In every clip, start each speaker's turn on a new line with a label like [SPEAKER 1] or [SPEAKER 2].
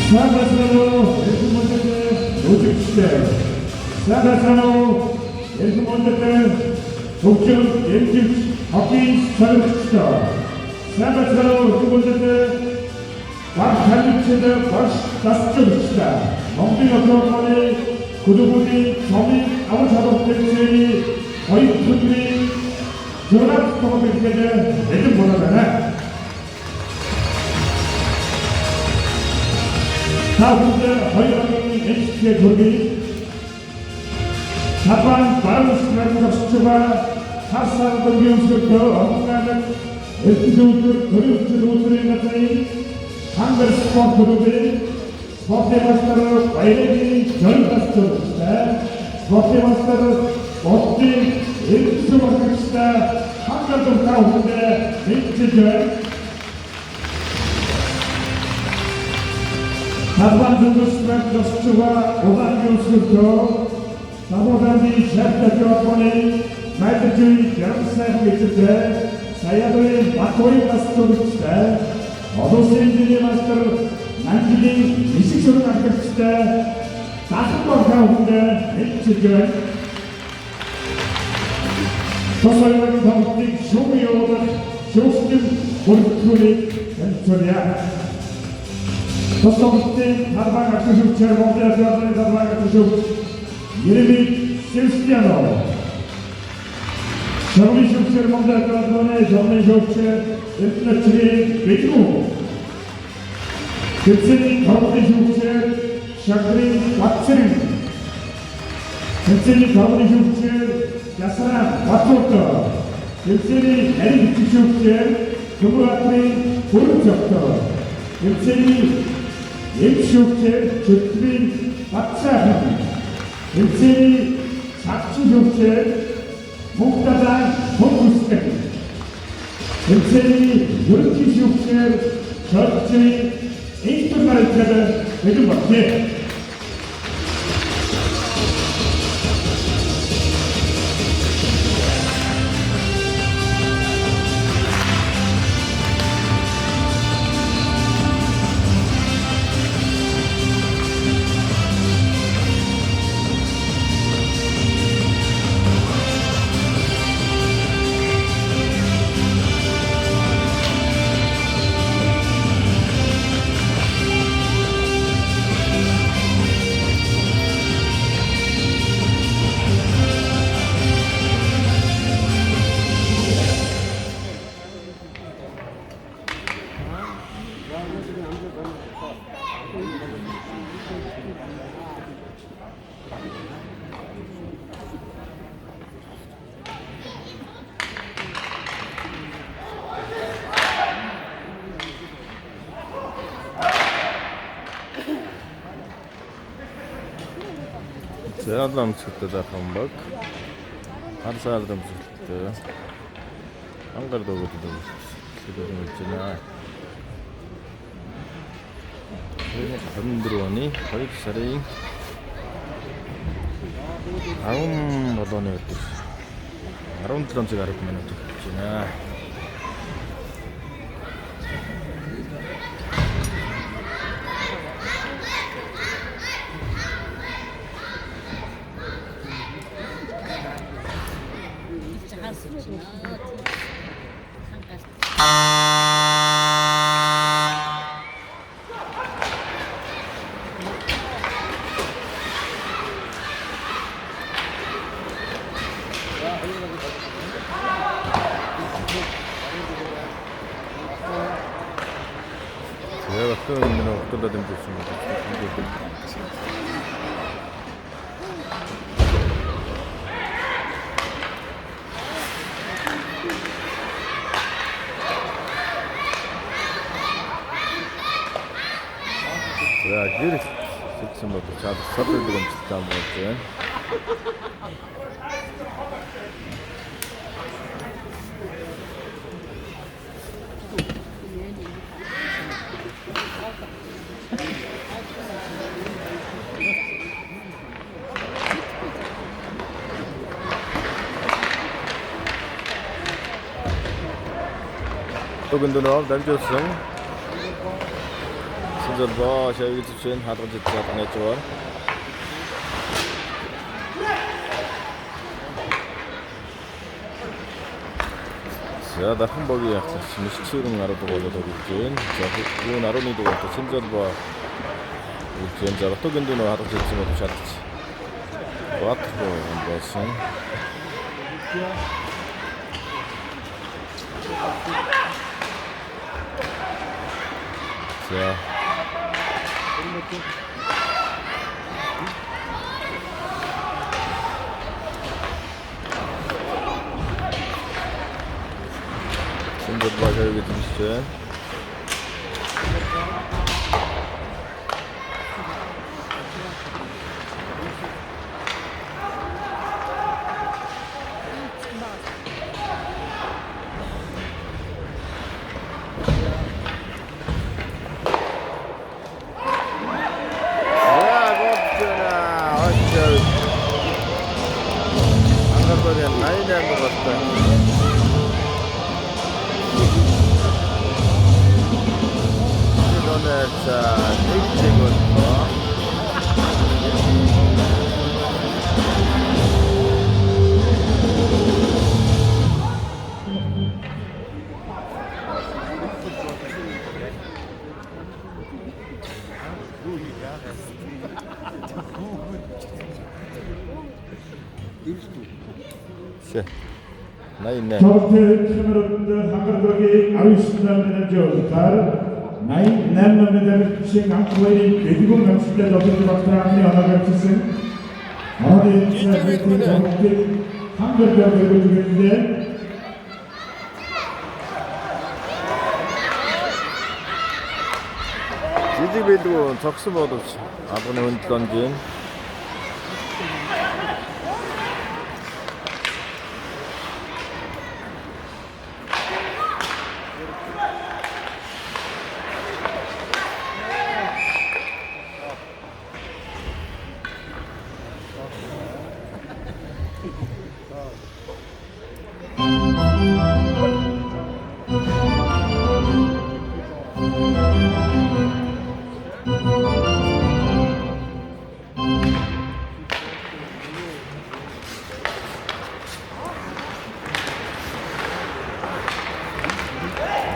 [SPEAKER 1] 사가사로 엘프몬드들 노직시대 사가사로 엘프몬드들 독점 엔직 학기 사격시다 사가사로 엘프몬드들 박달리체들 박다스점시다 멍빙어서만의 구두부디 점이 아무사독대체의 거의분들이 전압통합되기를 내준보다는 다분대 허위방송이 NCT의 조립이 자판 바르스라는 수초가 사상 동경수부터 업무가는 에피소드 그리스 로스를 나타낸 한글 스포츠 그룹의 스포츠 마스터로 와이레기 전가스터로시다 스포츠 마스터로 멋진 에피소드 마스터로시다 한글 좀 가오는데 메이트전 자판 정도수가 수초가 오단교수부터 사보단지 제학대학교학원의 말뜻주의 양사에 있을 때 사야도의 마코이 마스터로시다 어도세인들의 마스터로 난기린 미식소를 남겼시다 다섯번 가운데 메이트전 서서히 더욱더 쇼미오다 쇼스킨 몰크리 벤처리아 Dostąpny Harvard Krzyżów Czerwony, Teatralny Harvard Krzyżów Jeremy Sylstiano. Szanowni Krzyżów Czerwony, Teatralny, Żadnej Żołcie, Etneczny Bytu. Tyceni Harvard Żółcie, Szakry Watsyry. Tyceni Harvard Żółcie, Jasara Watsorka. Tyceni Erik Żółcie, Dobratry Kurczokta. Tyceni Emşokçe, Çöktürün, Batsahı, Emseni, Sakçıjokçe, Muhtadan, Hokusken, Emseni, Yurtkişokçe, Çöktürün, Eğitimlerinde dedim bak ne?
[SPEAKER 2] Adam çıktı da bak. Her adam çıktı. Ankara'da oldu. Şurada mesela. Ini cenderuni, baik sering. Badan itu. Dalam sekarang menit. Cina. 제가 쓰는 어떤 데든 좋습니다. 자, 이렇게 지금 뭐 자주 서둘러도 좀 먹지. Bugün de ne oldu? Ben diyorsun. Sinjalba şevgi tutuşun hatırı ciddi hatırı neçi var. 자, 나 한복이 약간 심시치는 나라도 걸려도 있긴. 자, 그 나로니도 걸려. 신전바. 우리 또 근도는 하도 됐지만 도 잤지. 와트로 것은. 자. 신전바 저기 드시죠. 나이 내는 것 같다. 이거는 자, 일찍부터. 자, 나 있네.
[SPEAKER 1] Tortel Kamerun'da Hangar'daki Arus'tan Joseph Naik Namnam'da Şeyh Akbay'ın Dedigun Kamsi'de Dr. Baktar'ın anlatışın Arada Sefet'in Tortel Hangar'da bölümünde
[SPEAKER 2] 지지배도 적수모도 아버님은 던진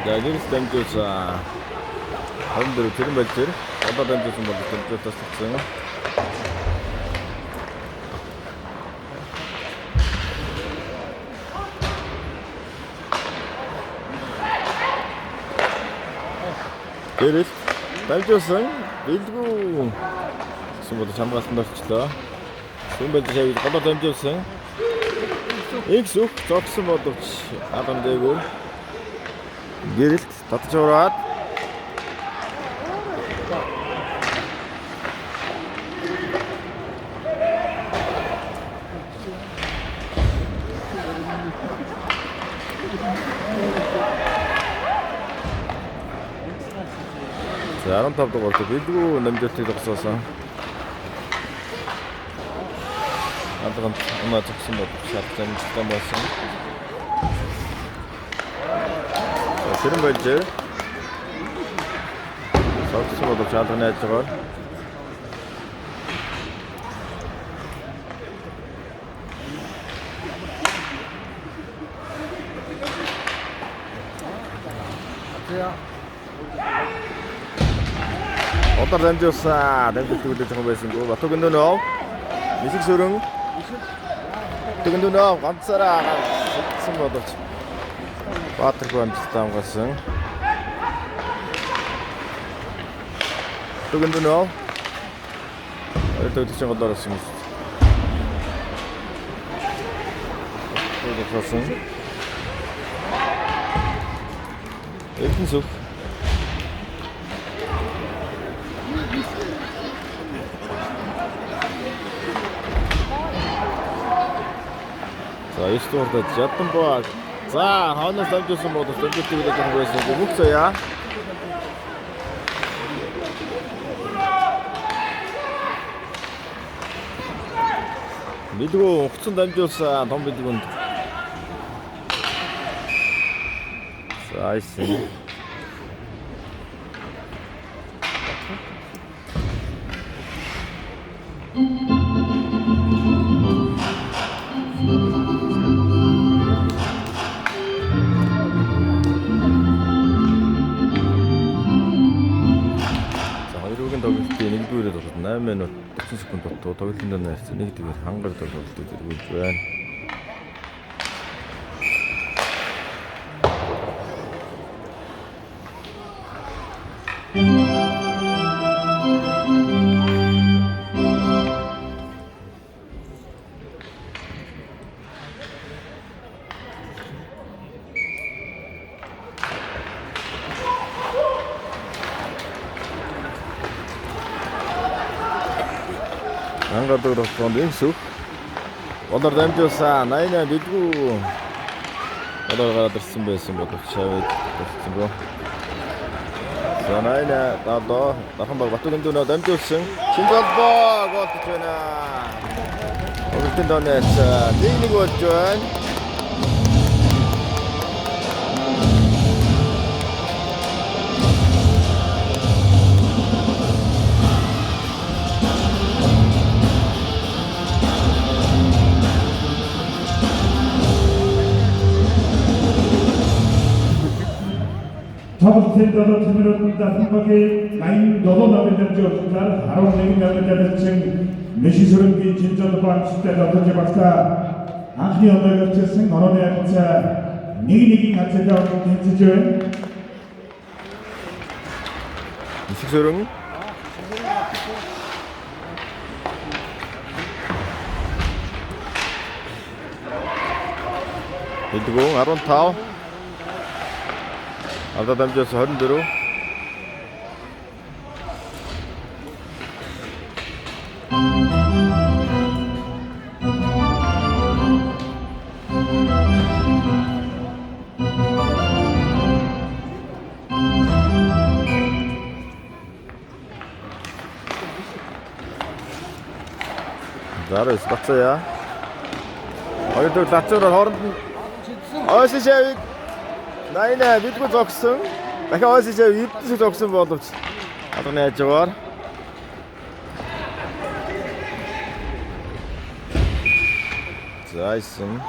[SPEAKER 2] 자, 여기서 땡겨자. 사람들이 들으면들 어디다 땡겨서 먼저 땡겨서 샀어요. Gelir. 땡겨서 밀고. 지금부터 잠깐 쓴다. 지금부터 저기 어디다 땡겨서. 익숙 적수모도 아담 되고. Gelir, tatlı çok rahat. Yarım tapta korktu. Bildiğin nemzetli doksosa. Artık ona çıksın da şarttan çıktan basın. Senin böylece 적수모도 잘 보냈죠. 어떤 램지오사 램지 뜨고 정말 besing고 waktu gendono misik surung tu gendono kamsara semodo water kuan sistem kaseng tu gendono itu 정말 떨어졌습니다. 또 kaseng 일분숙 자, 이 스토어도 잤던 거. 자, 하나 쌈줘서 모두 쌈줘뜨기 되는 거였어. 이거 묵서야. 미드고 후춘 쌈줘서 덤 미드고. 자, 아이씨. minut 30 sekund бот тоглолтын дээр нэрсэн нэг тэгээд хангалттай тоглолт эргүүлж байна. Хангалттай тоглолт ингэв. Болор дамжуулсан 88 дэлгүү болор гараад ирсэн байсан боловч шавд болсон гоо. Санайна дадо дахин баг Батүрийн дөнөө дамжуулсан. Шинжлэлбоо гол гэж байна. Өөртөө донес нэг болж байна.
[SPEAKER 1] Tapos tendalo temirodun dafınbaki ayın dolu navinden diyorlar. Harun negin navinden için meşhurun ki cincalı bağımsızda dağıtıcı başta ahli onda görçesin onu yapınca negin açıda onun gençici
[SPEAKER 2] 이식소령 빌드공 아론 타오 아다 담져서 하는 대로 Зараз бацаа. Хоёрдугаар лацуугаар хооронд нь Осишэвиг 88 бидгүй зогсон. Дахиад Осишэвиг эвдэсэг зогсон боловч одоо найж байгаа. Зайсан.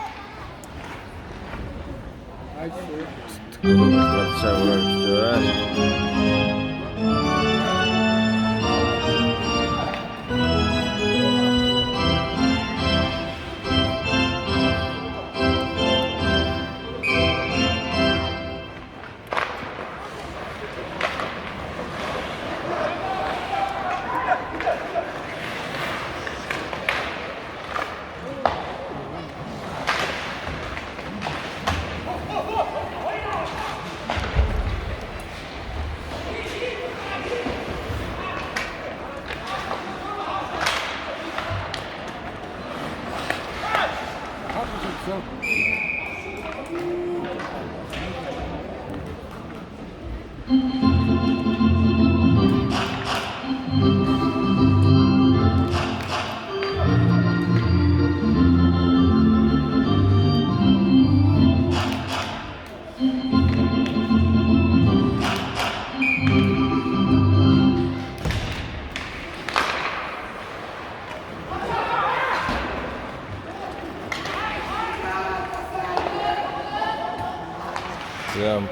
[SPEAKER 2] Зам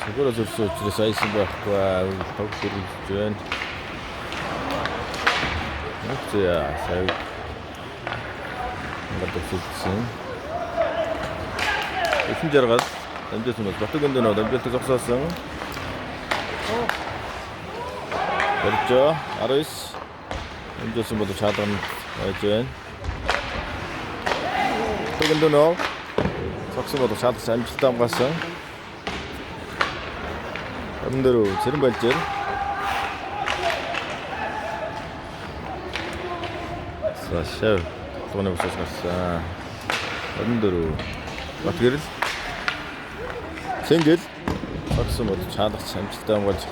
[SPEAKER 2] сэгурэ зурсан учраас айсан байхгүй тоглож байна. Нөхцөө сая мэдээсэн. Эхэн жаргал амжилт нь Батүрийн дөнөө амжилт зогсоосон. Оржо 19 амжилт бол чадсан байж байна. Батүрийн дөнөө зогсон бол чадсан амжилттай хамгаалсан. Амдэрүү зэрэн болж байна. Сашаа тоног усгасан. Амдэрүү Батгэрэл Цэнгэл зогсон бол чадах амжилттай хамгаалж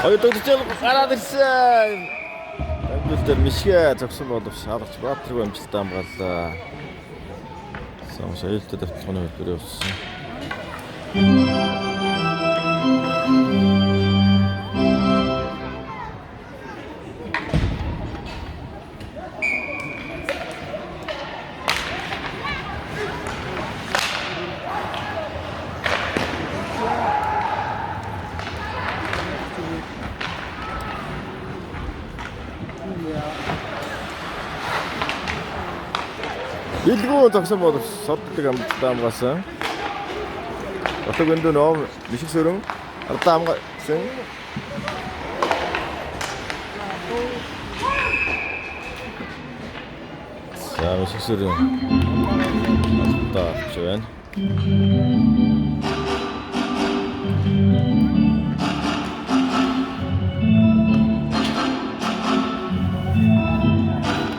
[SPEAKER 2] Хоёрдугаар төчөөл гараад ирсэн. Амжилтаар мишгээ зогсон боловч шаарч Баатаргүй амжилттай хамгааллаа. Самс ээлтэй давталгын хөлбөр явуулсан. Билгүү зогсон боловч соддаг амжилттай хамгаалсан. Отог өндөө нөө мишиг сөрөн ардаа хамгаалсан. За мишиг сөрөн ардаа чивэн.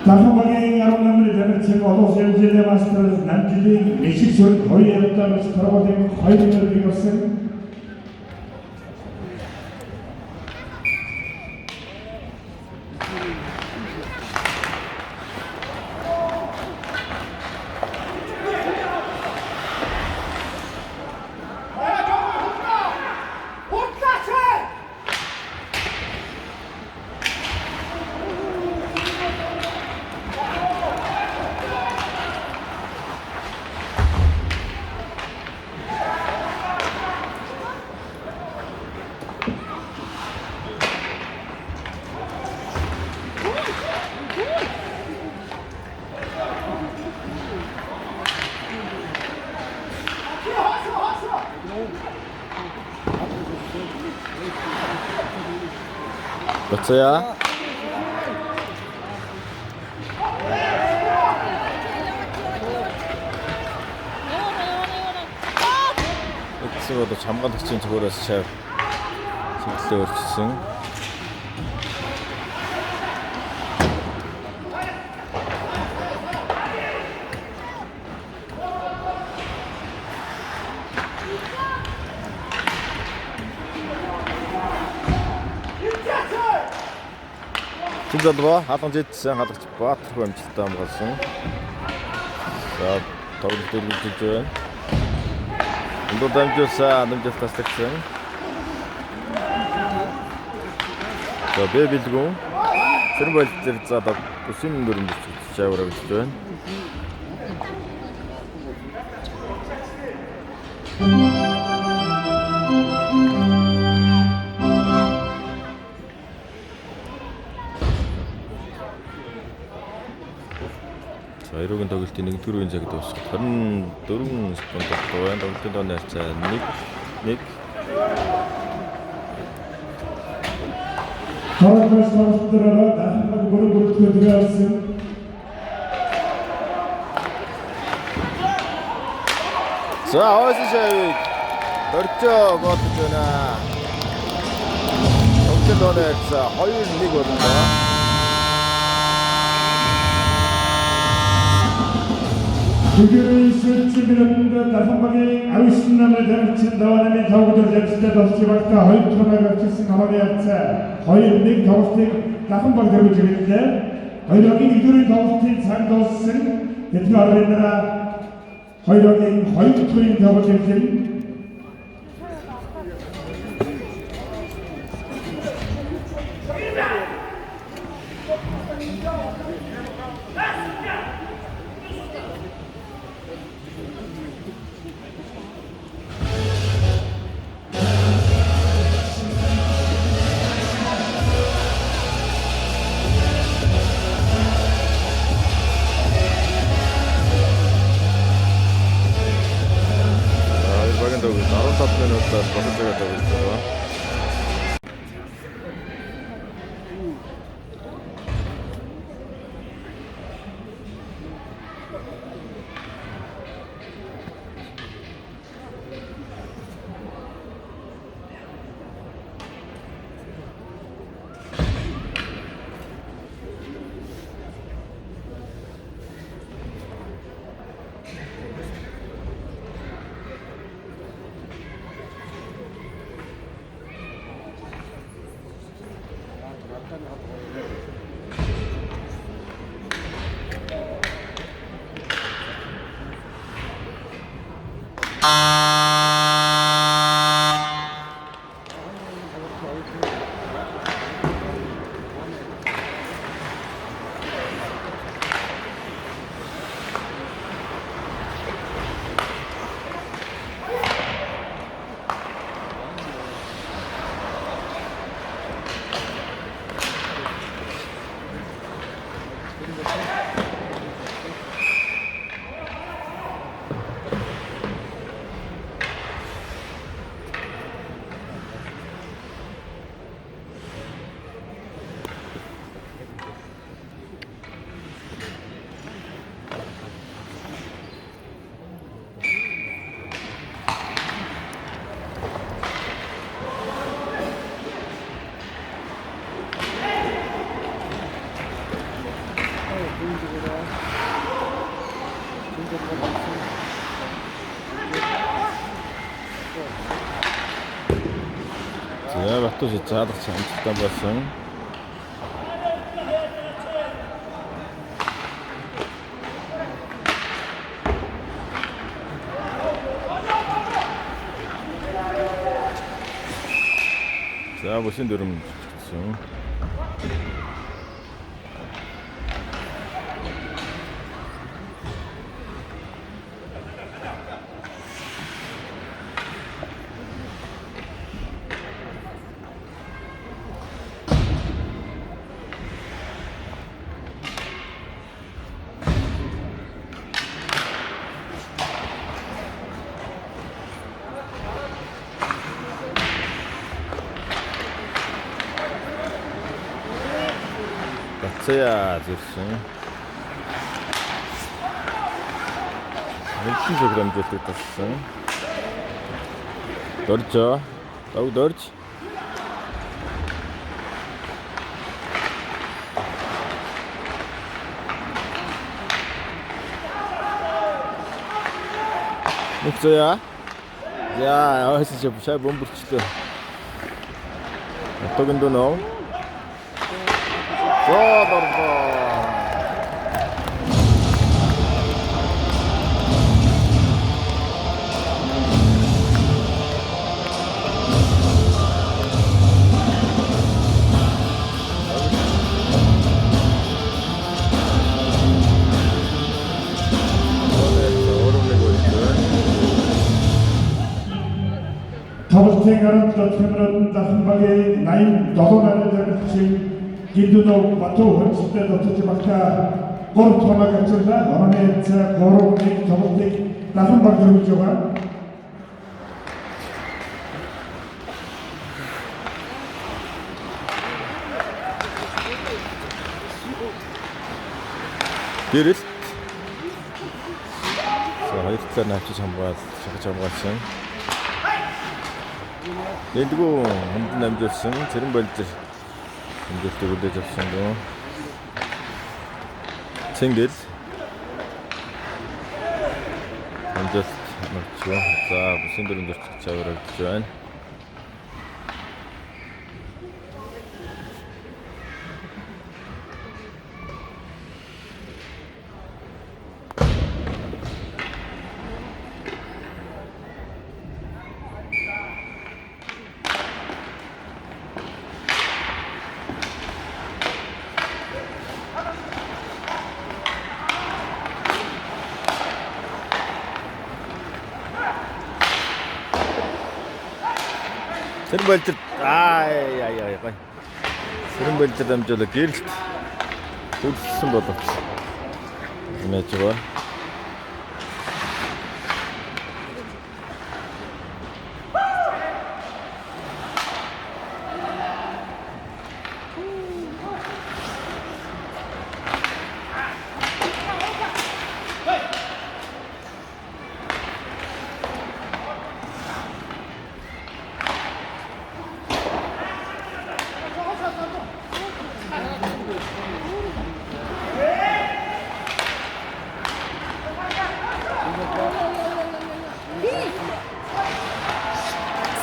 [SPEAKER 1] Даханбагийн 18-ны дамжин олон хэмжээний мастер Намжилийн мишиг сөрөг 2 явдагаас карбодын 2 нэр бийсэн. 어쩌야? 엑스보다 잠깐 득점 저거라서 잘 진짜 어르신. 진짜도 하던 짓은 하던 짓 봐. 들고 амжилттай хамгаалсан. За тоглолт үргэлжлэж байна. Өндөр дамжуулсан, дамжуултаас тагсан. За бэлгүү. Сэрэн болтер задаа бүсийн дөрөнд чавраа гэж байна. Хоёрын тоглолтын 1-р үеийн цаг дуусах 24 секунд байна. Тоглолтын дооны хацаа 1-1. Тоглолтын сонсогчдоо дахин бүрэлдэхүүн төрүүлсэн.
[SPEAKER 2] За хойсшээ өрчөө бодож байна. Тоглолтын дооны хацаа 2-1 болно.
[SPEAKER 1] Bugün sürücülerinde Darfanbagi Avishnam'ı demçin davanemi tavuğudur demçinde dostçu vakta hayır tona gökçesin havada yapsa hayır nek tavustik Darfanbagi demçinde hayıraki 이들의 tavustik sen dostsun yetim aralarına hayıraki hayır turin tavustik
[SPEAKER 2] За Батуу шийдэж хаалгач амжилттай болсон. За бүсийн дүрм гэсэн. Батцая зэрсэн. 1 кг зүйлтэй тассан. Доржоо. Дорж. Нүцая. За, өөсөж бушаа бомбөрчлөө. Отогон дөнөө. Дорбо.
[SPEAKER 1] 더블탱하는 더트는 다한방에 나인 너도나를 잡으신 김두노 바토 헌칠때 더트지 막다 고르토마 각절다 너네 자 고르니 더블탱 다한방 경주가
[SPEAKER 2] Дээрээс за хоёр талаар навчиж хамгаалсан. Нэгдүгүү хүнд намжуулсан цэрэн болзор хэмжээлтэй хүлээж авсан гоо. Цэнгэл хэмжээлт мөрчөө. За бүсийн дөрөв зөрчиж чаврагдж байна. Цэрэн болзор ай гой. Цэрэн болзор дамжуулаад гэрэлт хөлсөн боловч нэж байгаа.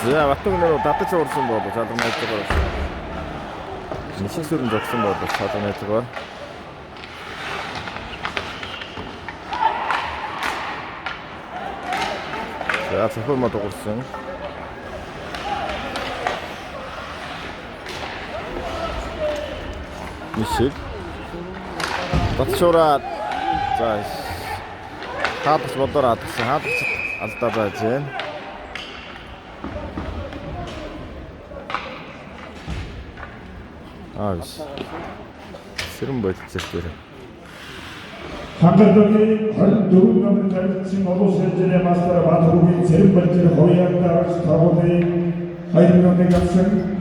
[SPEAKER 2] За Батуг нэр татаж уурсан болов залгамж байгаа. 시술은 적승 모두 차단해주고 자, 세번만 더 골승. 미식 тат쇼라. 자, 하트스 못더라. 하트스 알따다진. 아이씨, 싫은 뭐 진짜 싫어.
[SPEAKER 1] 한간덕이 두루남을 자격증 어도세전의 마스터라 바토국인 세름발지를 허위한다 스타보드의 하이딩강대 각성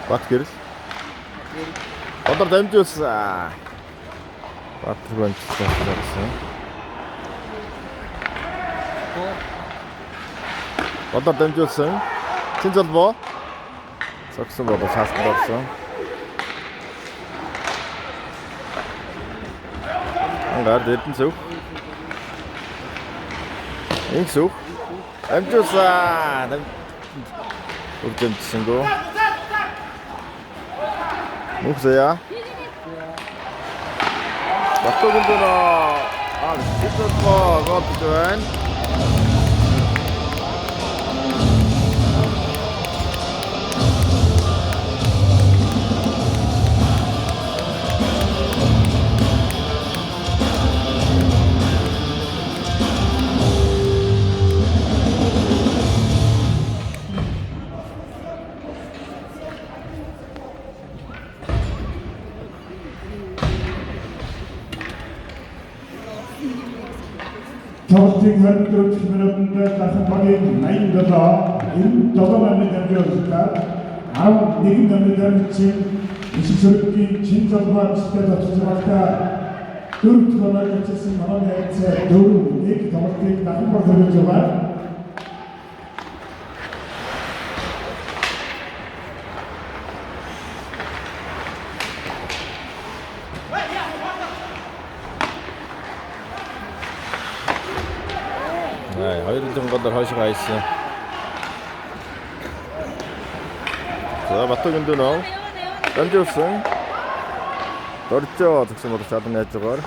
[SPEAKER 2] Wat gebeurt? Wat er dan dus? Wat er dan dus? Wat er dan dus? 진짜 뭐? 석수 뭐도 사스도 없어. Daar dit en zo. Ik zo. Hem dus dan. Ook dit single. 목서야 맞고 근데나 진짜 그거 비전
[SPEAKER 1] Toasting Hunter Chimenunda Kasapagi Nine Dada in Dodoman Joseph Aram Ning Namidan Chin Mississippi Chinzalman Stella Chisamaka Turkana Chessin Manamets Duru Nick Toasting Nakapa Java
[SPEAKER 2] 네, 허리를 좀 건들 허시가 있어. 자, 맞도 근두노 던졌음. 떨죠. 득심으로 잡은 애쪽을.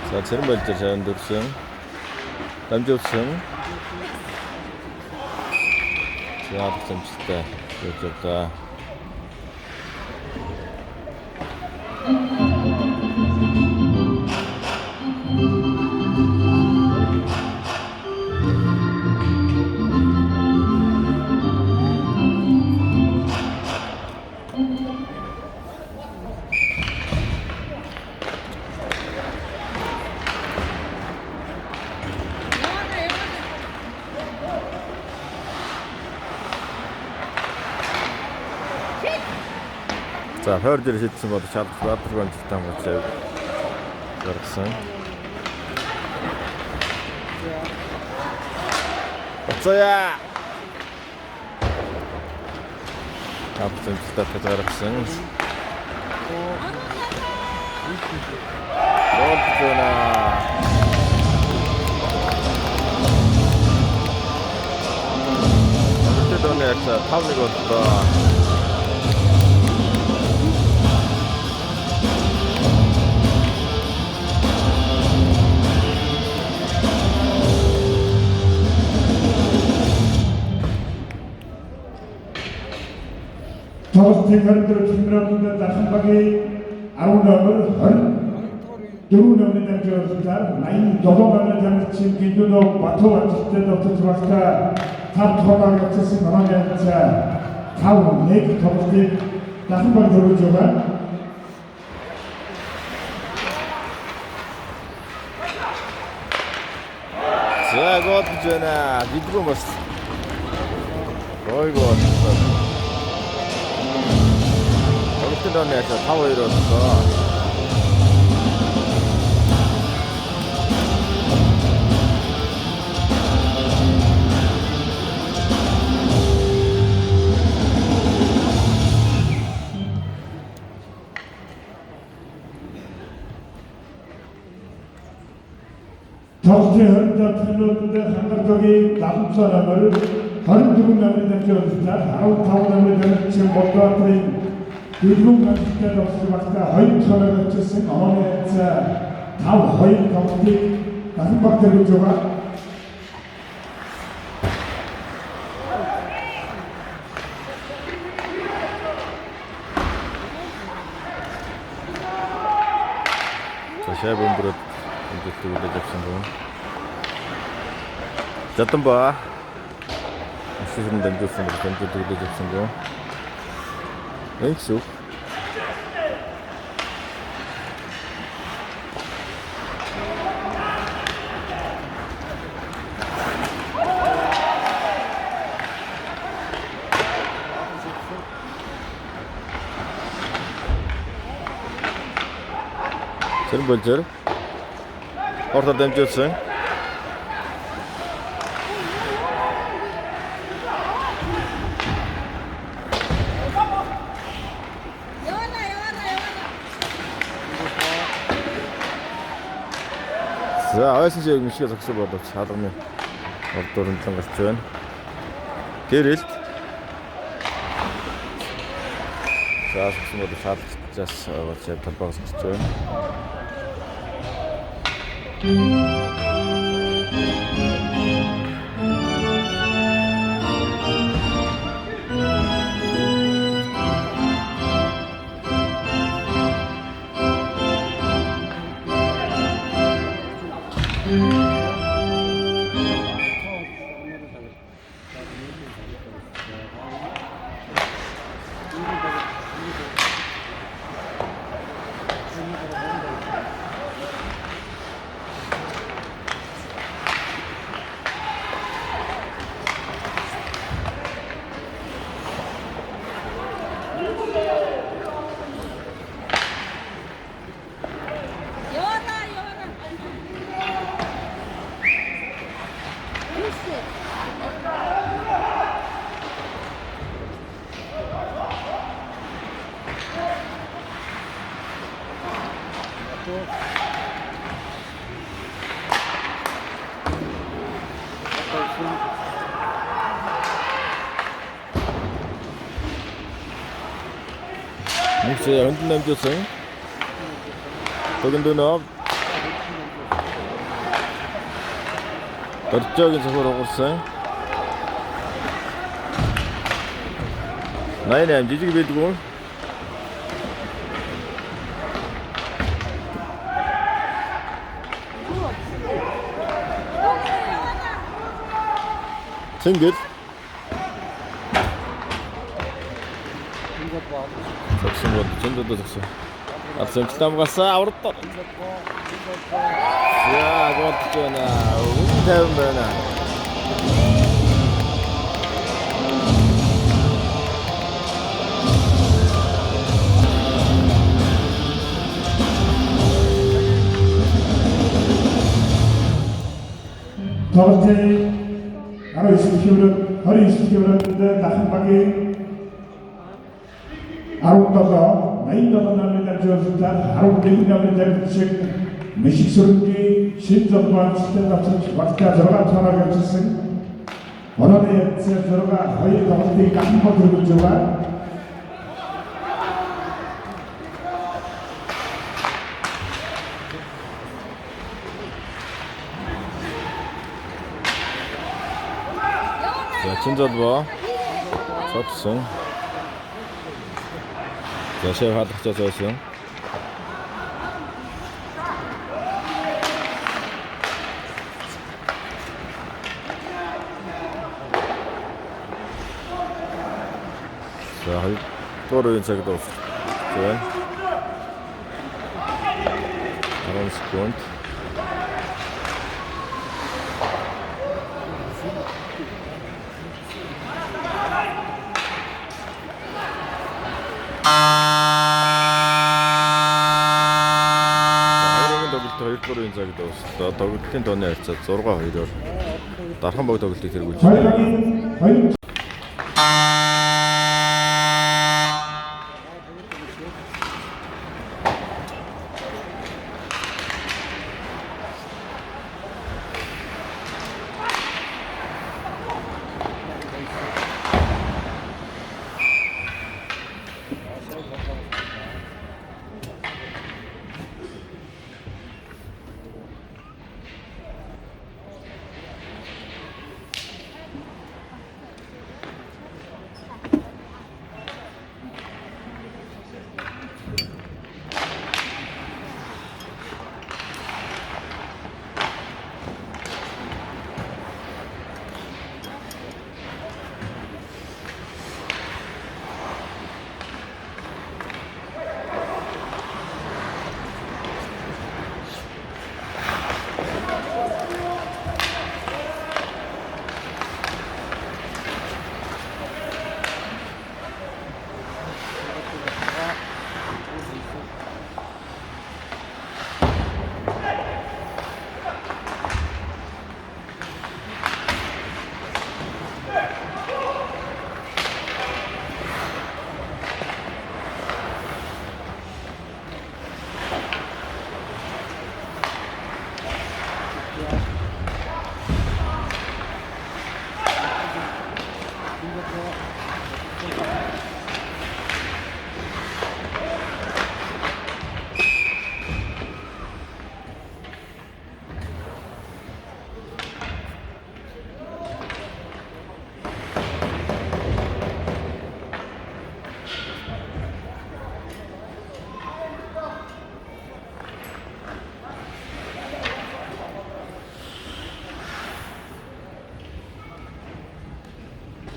[SPEAKER 2] 자, 제일 먼저 자연득승. 던졌음. 자, 득점 칠때. 좋다. 자, hörde sitzen modu çarpıp atırgan çıktan geçev. Görürsün. Otsaya! Yaptım çıktan görürsün. Doğruna. Öte dönüyorsa tavlı oldu.
[SPEAKER 1] Toasting Hunter Chimenunda Kasapagi Arunam을 두루남을 Joseph Nine Dodoman Jackson Kinduno Bato Stella Chisamaka Tartoga Chessin Manamets Town Nick Toasting Kasapagi Java
[SPEAKER 2] 자, 그거 비전아. 믿고 먹었어. 어이구 여기 뜯었네. 저 타워 이러니까
[SPEAKER 1] 정치 현자 틀렸는데 한각적인 남사람을 허리두근 남리된 전자 다운타운 남리된 지금 못가 트인 일곱 남식자 역시 박사 허인 천을 거쳤은 어머니의 자 다운 허인 경기 가슴 박대를 줘가
[SPEAKER 2] saya belum berat untuk turun dejak sungguh. Jatuh bah, masih sedang sungguh untuk turun dejak sungguh. Engsuk. Sen bölger ortadan geçsin. 자, 아이스 음식에 적셔봐도 차도면 없도록 좀 같은 게릴. 자, 적셔봐도 차 just 제 탑박 적셔. Saya untuk nanti seng, bagian dua terjadi sesuatu seng. Naik ni, jadi kita betul. Sengit. 적신 것도 전도도 적신. 앞선 기타무 갔어. 아우르떠. 야, 그거 어떡하나. 우리 대운다나.
[SPEAKER 1] 더번째 바로 20kg, 허리 20kg인데 나한 바퀴 아름다워 나이너가 날리는 저수다 아름다운 날리는 즉 미식스럽게 신전과 시대 같은 박자 저가 전화가 쳤으니 어느에 저가 거의 더번째 한번 들고 좋아
[SPEAKER 2] 자, 진짜도 봐. 접승. 자, 셰프 하트 접승. 자, 또르 인사기도 좋은. 아론 스콘트. Хоёрын тоглолт 2-3 цаг дууссан. Тоглолтын тооны харьцаа 6-2-оор дархан баг тоглолтыг тэргүүлж байна.
[SPEAKER 1] Хоёрын хоёр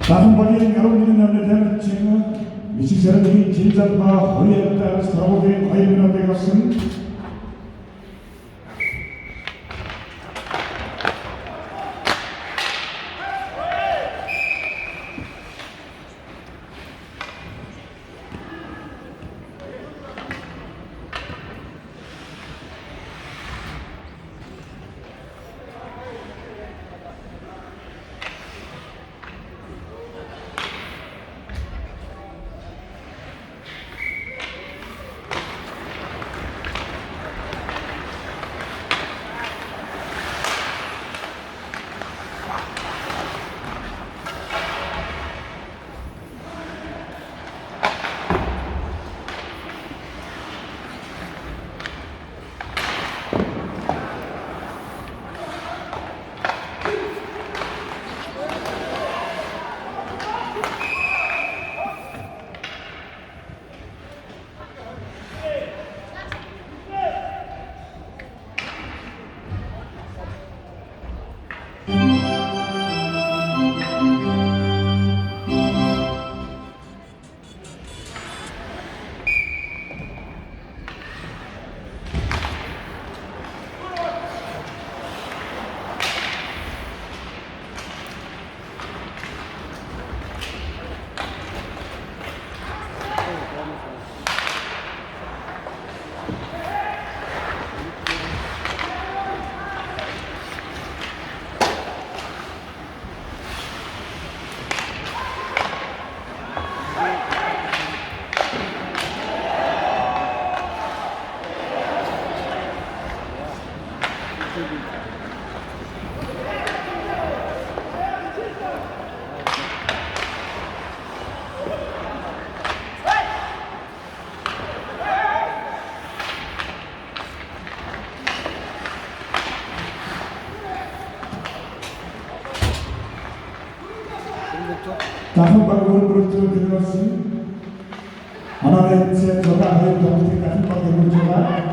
[SPEAKER 1] 다승박이 여러분들이 남는 대한민국 미식사람들이 진짠과 허리에 따라 서로에게 과일이나 되었음 다승박을 부르짖어 들었음 하나의 제 저가 해 동생 다승박의 문제가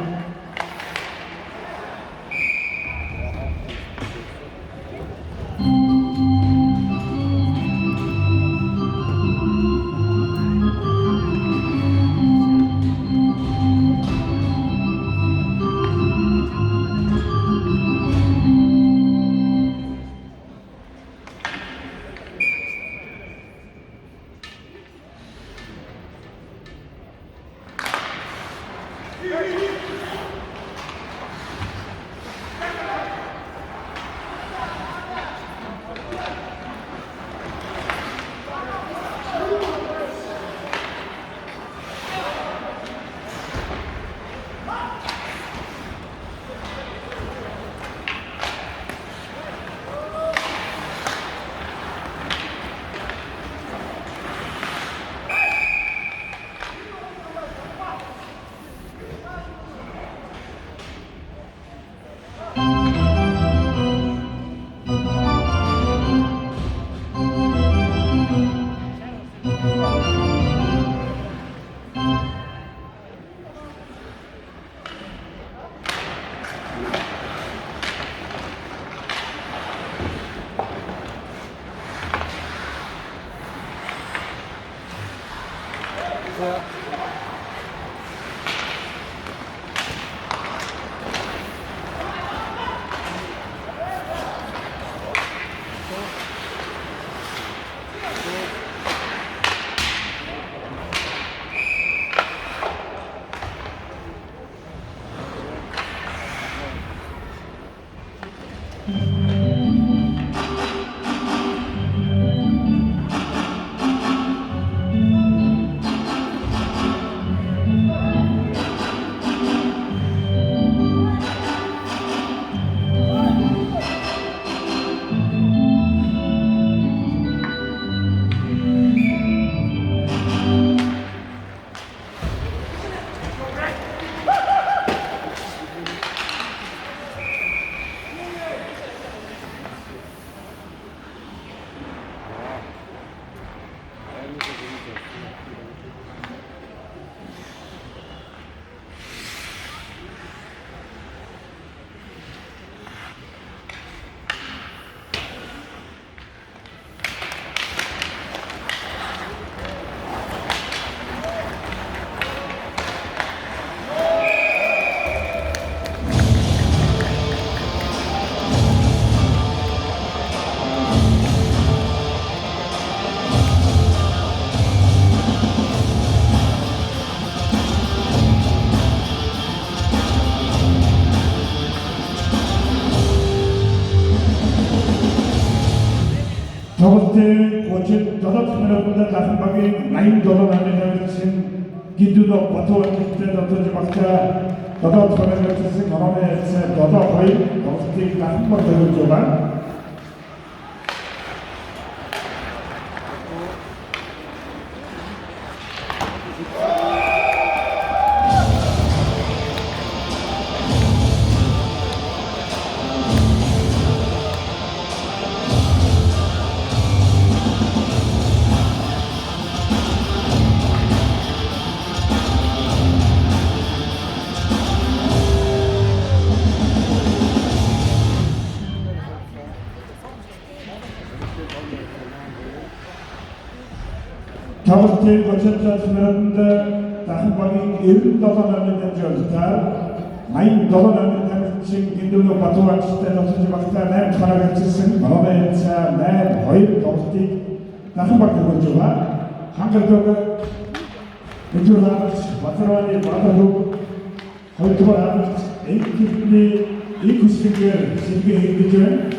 [SPEAKER 1] 두 번째 고친 더더 카메라보다 다섯 방에 라인 더더 남자를 친 기두도 버터원 때 더더 박자 더더 카메라를 친 거론에 더더 거의 더스틱 한번 더 줘봐. Tavustel konsentrasyonerinde takım bagi erin dolanlarından çalıştılar. Mayın dolanlarından için gündüğünü Batuhan çıktı. Nasıl bakta ben karaktersin. Bana etsa ben hayır tavustel takım bagi konuşuyorlar. Hangi Ujurlar, Batuhan'ı Batuhan'ı hayırtılar. Ekipli ilk üstünler silgi eğitici.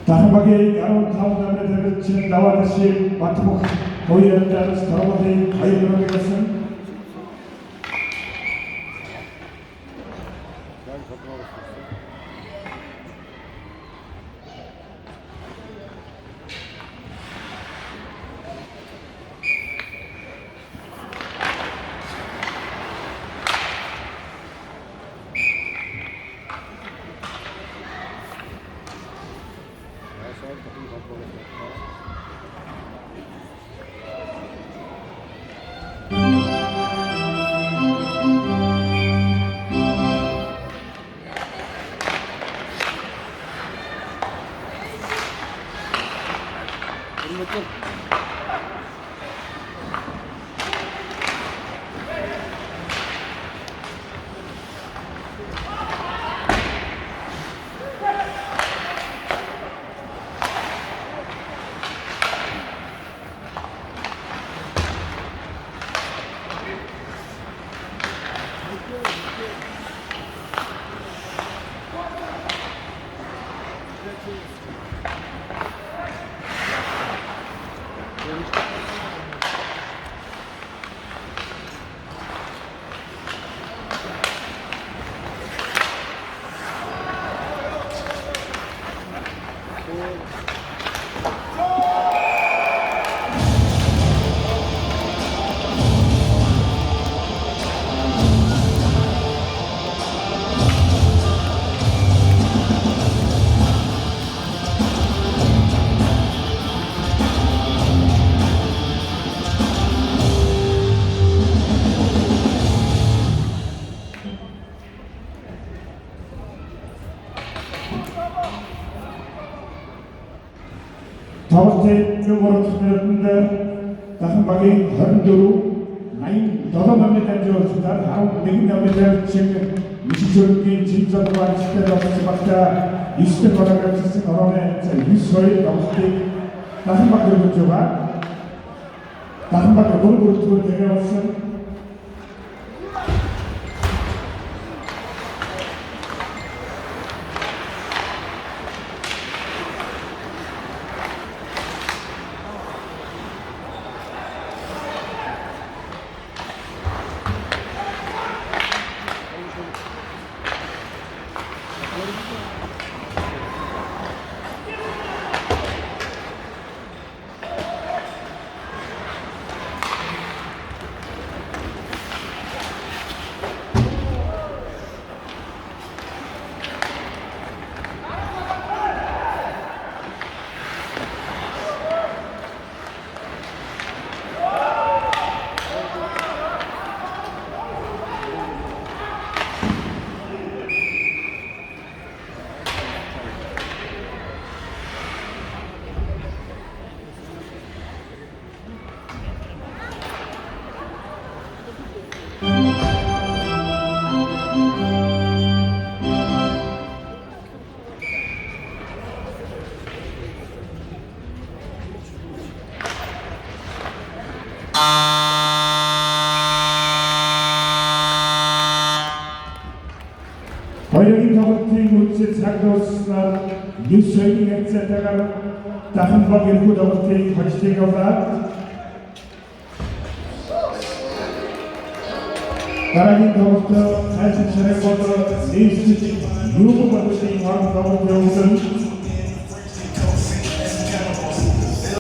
[SPEAKER 1] 다음하게 야론 타운담에 대비친 나와 다시 마트복 고위원장을 스타로버데이 가이드로 되겠습니다. 다우스테 명으로 투표했는데 다섯 방이 헌도로 나인 여덟 명에 주었습니다. 다음 내기명에 지금 미시조기 진전과 시대로 시작다 20대 거라가 지금 언론에 유서의 다우스테 다섯 방을 주조가 다섯 방을 골고루 투표 되어왔습니다. Хоёрын тоглолтын үдшил цаг дуусснаар 9-2 хэмжээтэйгээр дахин баг эрхүү тоглолтыг хожтыг аваад дараагийн тоглолтод цайсан шарыг болоод нийслэл юуг боловсрын марк тоглолт явуулсан